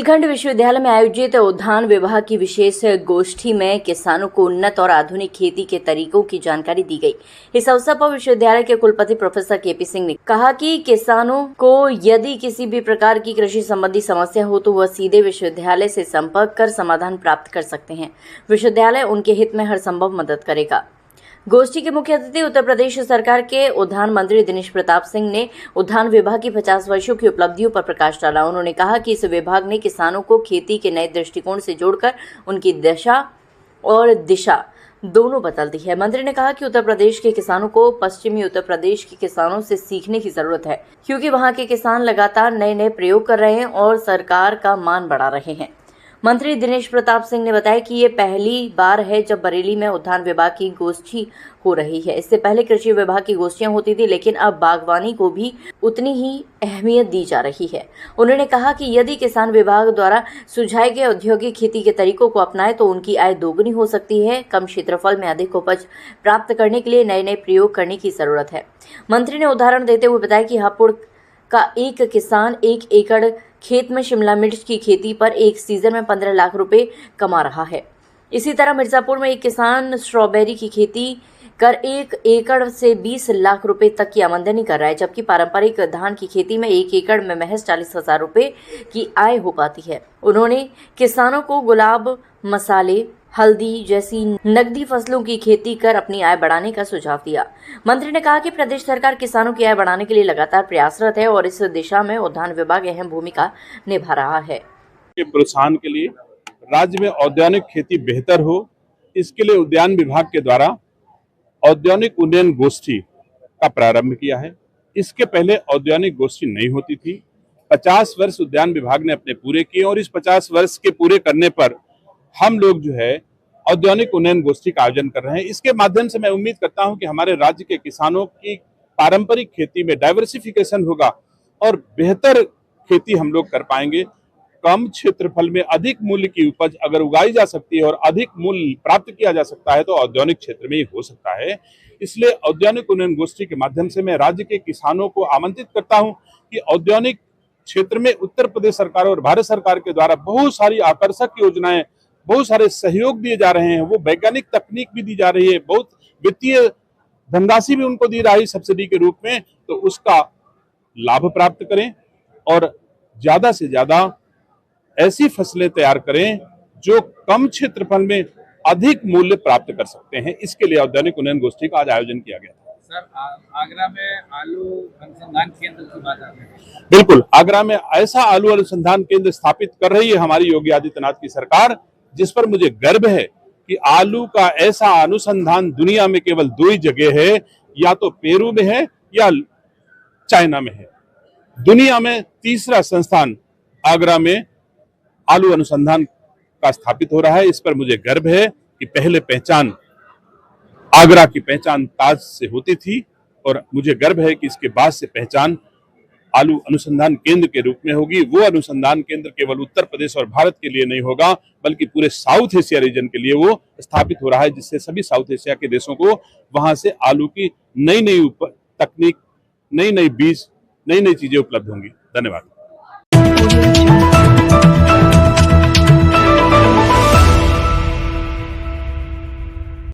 बुंदेलखंड विश्वविद्यालय में आयोजित उद्यान विभाग की विशेष गोष्ठी में किसानों को उन्नत और आधुनिक खेती के तरीकों की जानकारी दी गई। इस अवसर पर विश्वविद्यालय के कुलपति प्रोफेसर केपी सिंह ने कहा कि किसानों को यदि किसी भी प्रकार की कृषि संबंधी समस्या हो तो वह सीधे विश्वविद्यालय से संपर्क कर समाधान प्राप्त कर सकते हैं। विश्वविद्यालय उनके हित में हर संभव मदद करेगा। गोष्ठी के मुख्य अतिथि उत्तर प्रदेश सरकार के उद्यान मंत्री दिनेश प्रताप सिंह ने उद्यान विभाग की 50 वर्षों की उपलब्धियों पर प्रकाश डाला। उन्होंने कहा कि इस विभाग ने किसानों को खेती के नए दृष्टिकोण से जोड़कर उनकी दशा और दिशा दोनों बदल दी है। मंत्री ने कहा कि उत्तर प्रदेश के किसानों को पश्चिमी उत्तर प्रदेश के किसानों से सीखने की जरूरत है, क्योंकि वहां के किसान लगातार नए प्रयोग कर रहे हैं और सरकार का मान बढ़ा रहे हैं। मंत्री दिनेश प्रताप सिंह ने बताया कि ये पहली बार है जब बरेली में उद्यान विभाग की गोष्ठी हो रही है। इससे पहले कृषि विभाग की गोष्ठियां होती थी, लेकिन अब बागवानी को भी उतनी ही अहमियत दी जा रही है। उन्होंने कहा कि यदि किसान विभाग द्वारा सुझाए गए औद्योगिक खेती के तरीकों को अपनाए तो उनकी आय दोगुनी हो सकती है। कम क्षेत्रफल में अधिक उपज प्राप्त करने के लिए नए प्रयोग करने की जरूरत है। मंत्री ने उदाहरण देते हुए बताया कि हापुड़ का एक किसान 1 एकड़ खेत में शिमला मिर्च की खेती पर एक सीजन में 15 लाख रुपए कमा रहा है। इसी तरह मिर्जापुर में एक किसान स्ट्रॉबेरी की खेती कर 1 एकड़ से 20 लाख रुपए तक की आमदनी कर रहा है, जबकि पारंपरिक धान की खेती में 1 एकड़ में महज 40,000 रुपए की आय हो पाती है। उन्होंने किसानों को गुलाब, मसाले, हल्दी जैसी नकदी फसलों की खेती कर अपनी आय बढ़ाने का सुझाव दिया। मंत्री ने कहा कि प्रदेश सरकार किसानों की आय बढ़ाने के लिए लगातार प्रयासरत है और इस दिशा में उद्यान विभाग अहम भूमिका निभा रहा है। प्रोत्साहन के लिए राज्य में औद्यानिक खेती बेहतर हो, इसके लिए उद्यान विभाग के द्वारा औद्यानिक उन्नयन गोष्ठी का प्रारंभ किया है। इसके पहले औद्यानिक गोष्ठी नहीं होती थी। 50 वर्ष उद्यान विभाग ने अपने पूरे किए और इस 50 वर्ष के पूरे करने पर हम लोग जो है औद्यानिक उन्नयन गोष्ठी का आयोजन कर रहे हैं। इसके माध्यम से मैं उम्मीद करता हूं कि हमारे राज्य के किसानों की पारंपरिक खेती में डाइवर्सिफिकेशन होगा और बेहतर खेती हम लोग कर पाएंगे। कम क्षेत्रफल में अधिक मूल्य की उपज अगर उगाई जा सकती है और अधिक मूल्य प्राप्त किया जा सकता है तो औद्यानिक क्षेत्र में ही हो सकता है। इसलिए औद्यानिक उन्नयन गोष्ठी के माध्यम से मैं राज्य के किसानों को आमंत्रित करता हूं कि औद्यानिक क्षेत्र में उत्तर प्रदेश सरकार और भारत सरकार के द्वारा बहुत सारी आकर्षक योजनाएं, बहुत सारे सहयोग दिए जा रहे हैं। वो वैज्ञानिक तकनीक भी दी जा रही है, बहुत वित्तीय धनराशि भी उनको दी रही सब्सिडी के रूप में। तो उसका लाभ प्राप्त करें और ज्यादा से ज्यादा ऐसी फसलें तैयार करें जो कम क्षेत्रफल में अधिक मूल्य प्राप्त कर सकते हैं। इसके लिए औद्यानिक उन्नयन गोष्ठी का आज आयोजन किया गया था। सर, आगरा में आलू अनुसंधान केंद्र की बात आ रही है। बिल्कुल, आगरा में ऐसा आलू अनुसंधान केंद्र स्थापित कर रही है हमारी योगी आदित्यनाथ की सरकार, जिस पर मुझे गर्व है कि आलू का ऐसा अनुसंधान दुनिया में केवल 2 ही जगह है, या तो पेरू में है या चाइना में है। दुनिया में तीसरा संस्थान आगरा में आलू अनुसंधान का स्थापित हो रहा है। इस पर मुझे गर्व है कि पहले पहचान आगरा की पहचान ताज से होती थी और मुझे गर्व है कि इसके बाद से पहचान आलू अनुसंधान केंद्र के रूप में होगी। वो अनुसंधान केंद्र केवल उत्तर प्रदेश और भारत के लिए नहीं होगा, बल्कि पूरे साउथ एशिया रीजन के लिए वो स्थापित हो रहा है, जिससे सभी साउथ एशिया के देशों को वहां से आलू की नई तकनीक, नई बीज, नई चीजें उपलब्ध होंगी। धन्यवाद।